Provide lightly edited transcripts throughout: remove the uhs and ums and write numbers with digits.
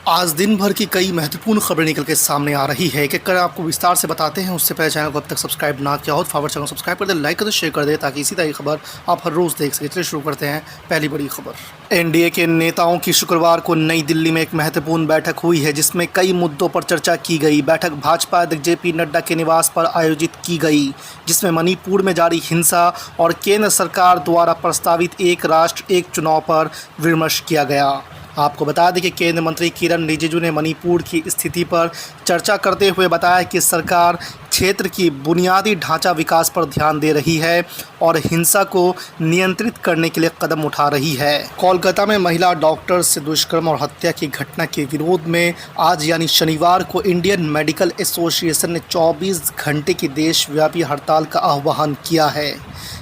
आज दिन भर की कई महत्वपूर्ण खबरें निकल के सामने आ रही है। एक-एक कर आपको विस्तार से बताते हैं। उससे पहले चैनल को अब तक सब्सक्राइब ना किया हो तो फटाफट चैनल सब्सक्राइब कर दें, लाइक कर दें, शेयर कर दें ताकि इसी तरह की खबर आप हर रोज़ देख सकें। चलिए शुरू करते हैं पहली बड़ी खबर। एनडीए के नेताओं की शुक्रवार को नई दिल्ली में एक महत्वपूर्ण बैठक हुई है जिसमें कई मुद्दों पर चर्चा की गई। बैठक भाजपा अध्यक्ष जेपी नड्डा के निवास पर आयोजित की गई जिसमें मणिपुर में जारी हिंसा और केंद्र सरकार द्वारा प्रस्तावित एक राष्ट्र एक चुनाव पर विमर्श किया गया। आपको बता दें कि केंद्रीय मंत्री किरण रिजिजू ने मणिपुर की स्थिति पर चर्चा करते हुए बताया कि सरकार क्षेत्र की बुनियादी ढांचा विकास पर ध्यान दे रही है और हिंसा को नियंत्रित करने के लिए कदम उठा रही है। कोलकाता में महिला डॉक्टर से दुष्कर्म और हत्या की घटना के विरोध में आज यानी शनिवार को इंडियन मेडिकल एसोसिएशन ने 24 घंटे की देशव्यापी हड़ताल का आह्वान किया है।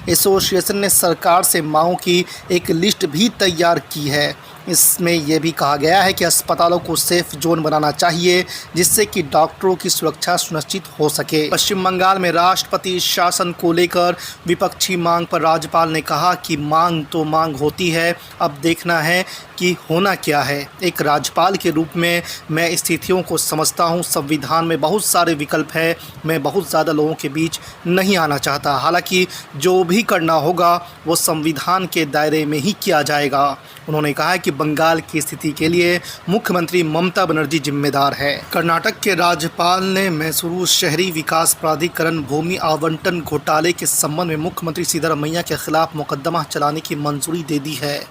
एसोसिएशन ने सरकार से मांगों की एक लिस्ट भी तैयार की है। इसमें यह भी कहा गया है कि अस्पतालों को सेफ जोन बनाना चाहिए जिससे कि डॉक्टरों की सुरक्षा सुनिश्चित हो सके। पश्चिम बंगाल में राष्ट्रपति शासन को लेकर विपक्षी मांग पर राज्यपाल ने कहा कि मांग तो मांग होती है, अब देखना है कि होना क्या है। एक राज्यपाल के रूप में मैं स्थितियों को समझता हूं। संविधान में बहुत सारे विकल्प हैं। मैं बहुत ज़्यादा लोगों के बीच नहीं आना चाहता। हालांकि जो भी करना होगा वो संविधान के दायरे में ही किया जाएगा। उन्होंने कहा कि बंगाल की स्थिति के लिए मुख्यमंत्री ममता बनर्जी जिम्मेदार है। कर्नाटक के राज्यपाल ने मैसूरू शहरी विकास प्राधिकरण भूमि आवंटन घोटाले के संबंध में मुख्यमंत्री सिद्धारमैया के खिलाफ मुकदमा चलाने की मंजूरी दे दी है।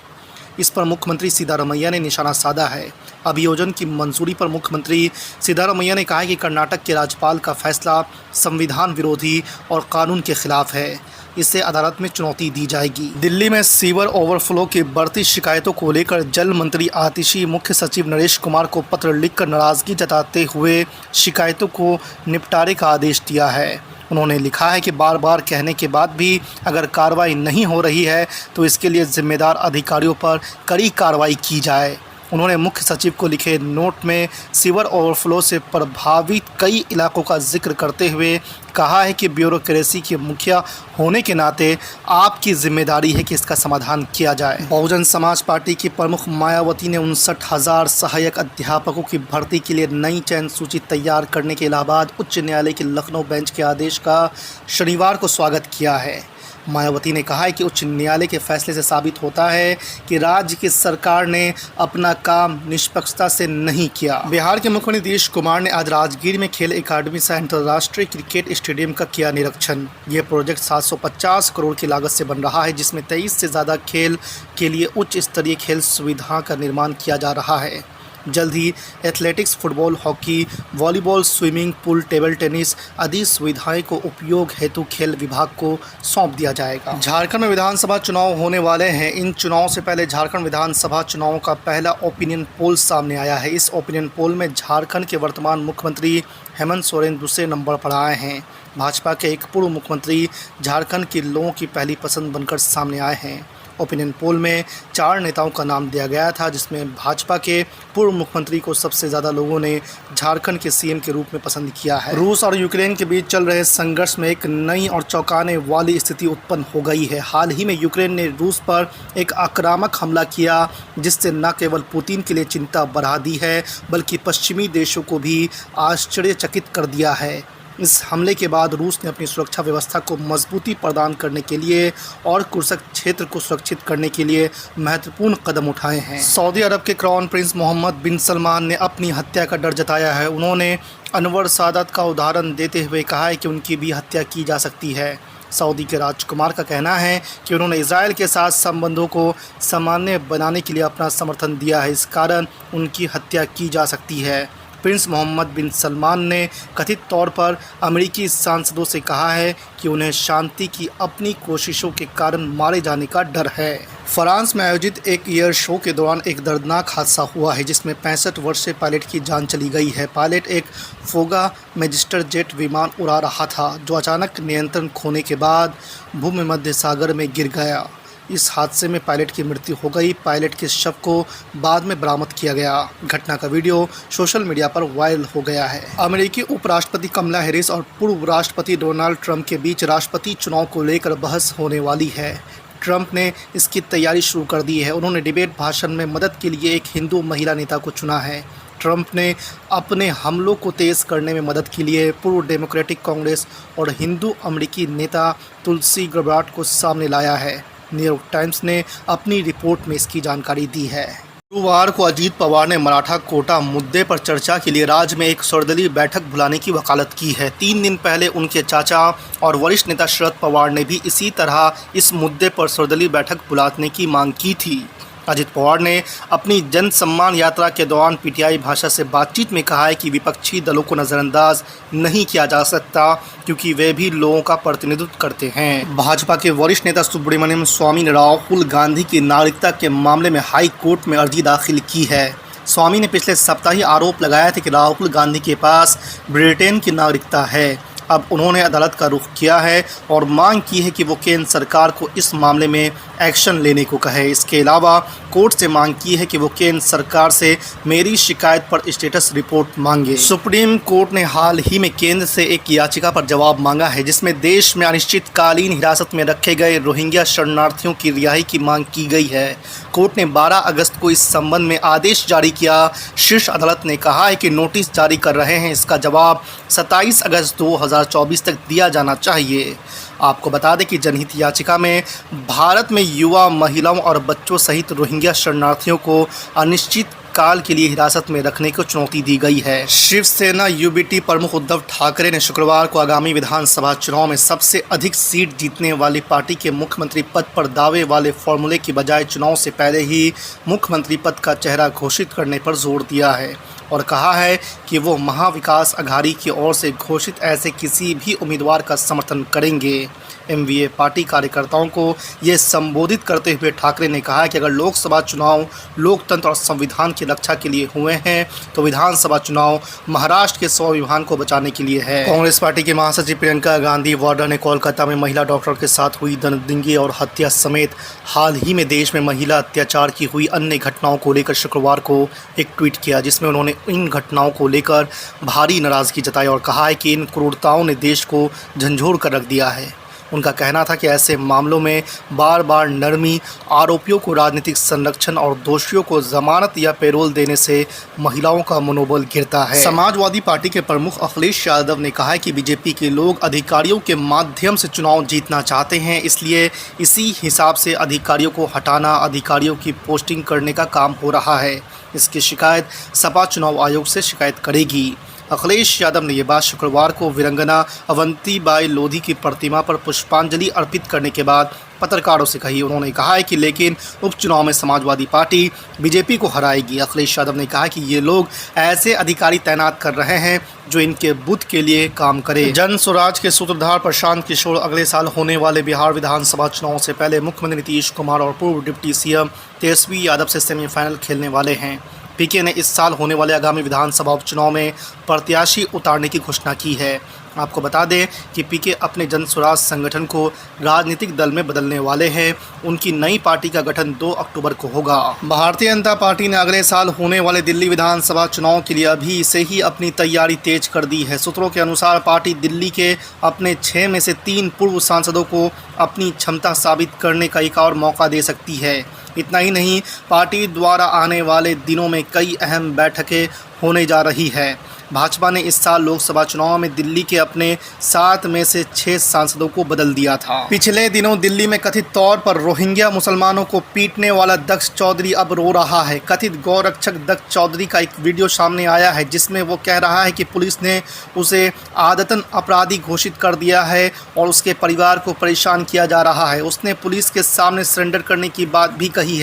इस पर मुख्यमंत्री सिद्धारमैया ने निशाना साधा है। अभियोजन की मंजूरी पर मुख्यमंत्री सिद्धारमैया ने कहा कि कर्नाटक के राज्यपाल का फैसला संविधान विरोधी और कानून के खिलाफ है। इससे अदालत में चुनौती दी जाएगी। दिल्ली में सीवर ओवरफ्लो की बढ़ती शिकायतों को लेकर जल मंत्री आतिशी मुख्य सचिव नरेश कुमार को पत्र लिखकर नाराजगी जताते हुए शिकायतों को निपटारे का आदेश दिया है। उन्होंने लिखा है कि बार बार कहने के बाद भी अगर कार्रवाई नहीं हो रही है तो इसके लिए जिम्मेदार अधिकारियों पर कड़ी कार्रवाई की जाए। उन्होंने मुख्य सचिव को लिखे नोट में सीवर ओवरफ्लो से प्रभावित कई इलाकों का जिक्र करते हुए कहा है कि ब्यूरोक्रेसी के मुखिया होने के नाते आपकी जिम्मेदारी है कि इसका समाधान किया जाए। बहुजन समाज पार्टी की प्रमुख मायावती ने 59,000 सहायक अध्यापकों की भर्ती के लिए नई चयन सूची तैयार करने के इलाहाबाद उच्च न्यायालय के लखनऊ बेंच के आदेश का शनिवार को स्वागत किया है। मायावती ने कहा है कि उच्च न्यायालय के फैसले से साबित होता है कि राज्य की सरकार ने अपना काम निष्पक्षता से नहीं किया। बिहार के मुख्यमंत्री नीतीश कुमार ने आज राजगीर में खेल एकेडमी सह अंतर्राष्ट्रीय क्रिकेट स्टेडियम का किया निरीक्षण। यह प्रोजेक्ट 750 करोड़ की लागत से बन रहा है जिसमें 23 से ज़्यादा खेल के लिए उच्च स्तरीय खेल सुविधा का निर्माण किया जा रहा है। जल्द ही athletics, football, hockey, volleyball, swimming pool, table tennis आदि सुविधाएं को उपयोग हेतु खेल विभाग को सौंप दिया जाएगा। झारखंड में विधानसभा चुनाव होने वाले हैं। इन चुनाव से पहले झारखंड विधानसभा चुनावों का पहला ओपिनियन पोल सामने आया है। इस ओपिनियन पोल में झारखंड के वर्तमान मुख्यमंत्री हेमंत सोरेन दूसरे नंबर पर आए हैं। भाजपा के एक पूर्व मुख्यमंत्री झारखंड के लोगों की पहली पसंद बनकर सामने आए हैं। ओपिनियन पोल में 4 नेताओं का नाम दिया गया था जिसमें भाजपा के पूर्व मुख्यमंत्री को सबसे ज़्यादा लोगों ने झारखंड के सीएम के रूप में पसंद किया है। रूस और यूक्रेन के बीच चल रहे संघर्ष में एक नई और चौंकाने वाली स्थिति उत्पन्न हो गई है। हाल ही में यूक्रेन ने रूस पर एक आक्रामक हमला किया जिससे न केवल पुतिन के लिए चिंता बढ़ा दी है बल्कि पश्चिमी देशों को भी आश्चर्यचकित कर दिया है। इस हमले के बाद रूस ने अपनी सुरक्षा व्यवस्था को मजबूती प्रदान करने के लिए और कुर्सक क्षेत्र को सुरक्षित करने के लिए महत्वपूर्ण कदम उठाए हैं। सऊदी अरब के क्राउन प्रिंस मोहम्मद बिन सलमान ने अपनी हत्या का डर जताया है। उन्होंने अनवर सादत का उदाहरण देते हुए कहा है कि उनकी भी हत्या की जा सकती है। सऊदी के राजकुमार का कहना है कि उन्होंने इजरायल के साथ संबंधों को सामान्य बनाने के लिए अपना समर्थन दिया है, इस कारण उनकी हत्या की जा सकती है। प्रिंस मोहम्मद बिन सलमान ने कथित तौर पर अमेरिकी सांसदों से कहा है कि उन्हें शांति की अपनी कोशिशों के कारण मारे जाने का डर है। फ्रांस में आयोजित एक एयर शो के दौरान एक दर्दनाक हादसा हुआ है जिसमें 65 वर्षीय पायलट की जान चली गई है। पायलट एक फोगा मैजिस्टर जेट विमान उड़ा रहा था जो अचानक नियंत्रण खोने के बाद भूमध्य मध्य सागर में गिर गया। इस हादसे में पायलट की मृत्यु हो गई। पायलट के शव को बाद में बरामद किया गया। घटना का वीडियो सोशल मीडिया पर वायरल हो गया है। अमेरिकी उपराष्ट्रपति कमला हैरिस और पूर्व राष्ट्रपति डोनाल्ड ट्रंप के बीच राष्ट्रपति चुनाव को लेकर बहस होने वाली है। ट्रंप ने इसकी तैयारी शुरू कर दी है। उन्होंने डिबेट भाषण में मदद के लिए एक हिंदू महिला नेता को चुना है। ट्रंप ने अपने हमलों को तेज़ करने में मदद के लिए पूर्व डेमोक्रेटिक कांग्रेस और हिंदू अमेरिकी नेता तुलसी गैबार्ड को सामने लाया है। न्यूयॉर्क टाइम्स ने अपनी रिपोर्ट में इसकी जानकारी दी है। गुरुवार को अजीत पवार ने मराठा कोटा मुद्दे पर चर्चा के लिए राज्य में एक सर्वदलीय बैठक बुलाने की वकालत की है। 3 दिन पहले उनके चाचा और वरिष्ठ नेता शरद पवार ने भी इसी तरह इस मुद्दे पर सर्वदलीय बैठक बुलाने की मांग की थी। अजित पवार ने अपनी जन सम्मान यात्रा के दौरान पीटीआई भाषा से बातचीत में कहा है कि विपक्षी दलों को नज़रअंदाज नहीं किया जा सकता क्योंकि वे भी लोगों का प्रतिनिधित्व करते हैं। भाजपा के वरिष्ठ नेता सुब्रमण्यम स्वामी ने राहुल गांधी की नागरिकता के मामले में हाई कोर्ट में अर्जी दाखिल की है। स्वामी ने पिछले सप्ताह ही आरोप लगाया था कि राहुल गांधी के पास ब्रिटेन की नागरिकता है। अब उन्होंने अदालत का रुख किया है और मांग की है कि वो केंद्र सरकार को इस मामले में एक्शन लेने को कहे। इसके अलावा कोर्ट से मांग की है कि वो केंद्र सरकार से मेरी शिकायत पर स्टेटस रिपोर्ट मांगे। सुप्रीम कोर्ट ने हाल ही में केंद्र से एक याचिका पर जवाब मांगा है जिसमें देश में अनिश्चितकालीन हिरासत में रखे गए रोहिंग्या शरणार्थियों की रिहाई की मांग की गई है। कोर्ट ने 12 अगस्त को इस संबंध में आदेश जारी किया। शीर्ष अदालत ने कहा है कि नोटिस जारी कर रहे हैं, इसका जवाब 27 अगस्त 2024 तक दिया जाना चाहिए। आपको बता दें कि जनहित याचिका में भारत में युवा, महिलाओं और बच्चों सहित रोहिंग्या शरणार्थियों को अनिश्चित काल के लिए हिरासत में रखने को चुनौती दी गई है। शिवसेना यूबीटी प्रमुख उद्धव ठाकरे ने शुक्रवार को आगामी विधानसभा चुनाव में सबसे अधिक सीट जीतने वाली पार्टी के मुख्यमंत्री पद पर दावे वाले फॉर्मूले की बजाय चुनाव से पहले ही मुख्यमंत्री पद का चेहरा घोषित करने पर जोर दिया है और कहा है कि वो महाविकास अघाड़ी की ओर से घोषित ऐसे किसी भी उम्मीदवार का समर्थन करेंगे। एमवीए पार्टी कार्यकर्ताओं को ये संबोधित करते हुए ठाकरे ने कहा कि अगर लोकसभा चुनाव लोकतंत्र और संविधान की रक्षा के लिए हुए हैं तो विधानसभा चुनाव महाराष्ट्र के स्वाभिमान को बचाने के लिए है। कांग्रेस पार्टी के महासचिव प्रियंका गांधी वाड्रा ने कोलकाता में महिला डॉक्टर के साथ हुई दंगे और हत्या समेत हाल ही में देश में महिला अत्याचार की हुई अन्य घटनाओं को लेकर शुक्रवार को एक ट्वीट किया जिसमें उन्होंने इन घटनाओं को लेकर भारी नाराज़गी जताई और कहा है कि इन क्रूरताओं ने देश को झंझोड़ कर रख दिया है। उनका कहना था कि ऐसे मामलों में बार बार नरमी, आरोपियों को राजनीतिक संरक्षण और दोषियों को जमानत या पैरोल देने से महिलाओं का मनोबल गिरता है। समाजवादी पार्टी के प्रमुख अखिलेश यादव ने कहा है कि बीजेपी के लोग अधिकारियों के माध्यम से चुनाव जीतना चाहते हैं, इसलिए इसी हिसाब से अधिकारियों को हटाना, अधिकारियों की पोस्टिंग करने का काम हो रहा है। इसकी शिकायत सपा चुनाव आयोग से शिकायत करेगी। अखिलेश यादव ने ये बात शुक्रवार को वीरंगना अवंतीबाई लोधी की प्रतिमा पर पुष्पांजलि अर्पित करने के बाद पत्रकारों से कही। उन्होंने कहा है कि लेकिन उपचुनाव में समाजवादी पार्टी बीजेपी को हराएगी। अखिलेश यादव ने कहा कि ये लोग ऐसे अधिकारी तैनात कर रहे हैं जो इनके बुद्ध के लिए काम करे। जन स्वराज के सूत्रधार प्रशांत किशोर अगले साल होने वाले बिहार विधानसभा चुनाव से पहले मुख्यमंत्री नीतीश कुमार और पूर्व डिप्टी सीएम तेजस्वी यादव से सेमीफाइनल खेलने वाले हैं। पीके ने इस साल होने वाले आगामी विधानसभा उपचुनाव में प्रत्याशी उतारने की घोषणा की है। आपको बता दें कि पीके अपने जन स्वराज संगठन को राजनीतिक दल में बदलने वाले हैं। उनकी नई पार्टी का गठन 2 अक्टूबर को होगा। भारतीय जनता पार्टी ने अगले साल होने वाले दिल्ली विधानसभा चुनाव के लिए अभी से ही अपनी तैयारी तेज कर दी है। सूत्रों के अनुसार पार्टी दिल्ली के अपने 6 में से 3 पूर्व सांसदों को अपनी क्षमता साबित करने का एक और मौका दे सकती है। इतना ही नहीं, पार्टी द्वारा आने वाले दिनों में कई अहम बैठकें होने जा रही है। भाजपा ने इस साल लोकसभा चुनाव में दिल्ली के अपने 7 में से 6 सांसदों को बदल दिया था। पिछले दिनों दिल्ली में कथित तौर पर रोहिंग्या मुसलमानों को पीटने वाला दक्ष चौधरी अब रो रहा है। कथित गौरक्षक दक्ष चौधरी का एक वीडियो सामने आया है जिसमें वो कह रहा है कि पुलिस ने उसे आदतन अपराधी घोषित कर दिया है और उसके परिवार को परेशान किया जा रहा है। उसने पुलिस के सामने सरेंडर करने की बात भी कही है।